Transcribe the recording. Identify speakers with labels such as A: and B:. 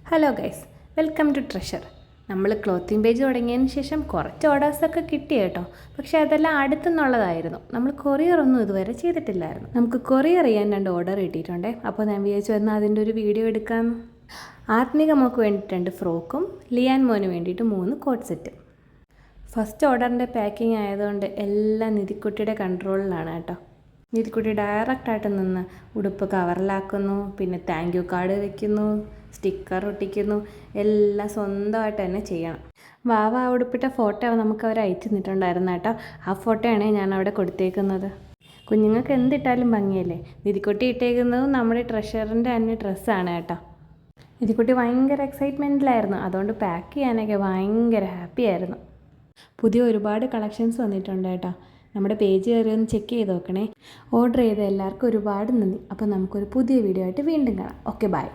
A: Hello guys, welcome to treasure. നമ്മൾ clothing page തുടങ്ങിയതിന് ശേഷം കുറച്ച് ഓർഡേഴ്സൊക്കെ കിട്ടി കേട്ടോ. പക്ഷേ അതെല്ലാം അടുത്തുനിന്നുള്ളതായിരുന്നു. നമ്മൾ കൊറിയർ ഒന്നും ഇതുവരെ ചെയ്തിട്ടില്ലായിരുന്നു. നമുക്ക് കൊറിയർ ചെയ്യാൻ 2 ഓർഡർ കിട്ടിയിട്ടുണ്ടേ. അപ്പോൾ ഞാൻ വിചാരിച്ചു എന്നാൽ അതിൻ്റെ ഒരു വീഡിയോ എടുക്കാം. ആത്മിക മോക്ക് വേണ്ടിയിട്ട് 2 ഫ്രോക്കും ലിയാൻ മോന് വേണ്ടിയിട്ട് 3 കോട്ട് സെറ്റും. ഫസ്റ്റ് ഓർഡറിൻ്റെ പാക്കിംഗ് ആയതുകൊണ്ട് എല്ലാം നിധിക്കുട്ടിയുടെ കൺട്രോളിലാണ് കേട്ടോ. നിധിക്കുട്ടി ഡയറക്റ്റായിട്ട് നിന്ന് ഉടുപ്പ് കവറിലാക്കുന്നു, പിന്നെ താങ്ക് യു കാർഡ് വയ്ക്കുന്നു, സ്റ്റിക്കർ ഒട്ടിക്കുന്നു, എല്ലാം സ്വന്തമായിട്ട് തന്നെ ചെയ്യണം. വാവ ഉടുപ്പിട്ട ഫോട്ടോ നമുക്ക് അവർ അയച്ചു തന്നിട്ടുണ്ടായിരുന്നു കേട്ടോ. ആ ഫോട്ടോയാണ് ഞാൻ അവിടെ കൊടുത്തേക്കുന്നത്. കുഞ്ഞുങ്ങൾക്ക് എന്തിട്ടാലും ഭംഗിയല്ലേ. നിധിക്കുട്ടി ഇട്ടേക്കുന്നതും നമ്മുടെ ട്രഷറിൻ്റെ തന്നെ ഡ്രസ്സാണ് കേട്ടോ. നിധിക്കുട്ടി ഭയങ്കര എക്സൈറ്റ്മെൻറ്റിലായിരുന്നു. അതുകൊണ്ട് പാക്ക് ചെയ്യാനൊക്കെ ഭയങ്കര ഹാപ്പി ആയിരുന്നു. പുതിയ ഒരുപാട് കളക്ഷൻസ് വന്നിട്ടുണ്ട് കേട്ടോ. നമ്മുടെ പേജ് കയറി ഒന്ന് ചെക്ക് ചെയ്ത് നോക്കണേ. ഓർഡർ ചെയ്ത എല്ലാവർക്കും ഒരുപാട് നന്ദി. അപ്പോൾ നമുക്കൊരു പുതിയ വീഡിയോ ആയിട്ട് വീണ്ടും കാണാം. Okay, by.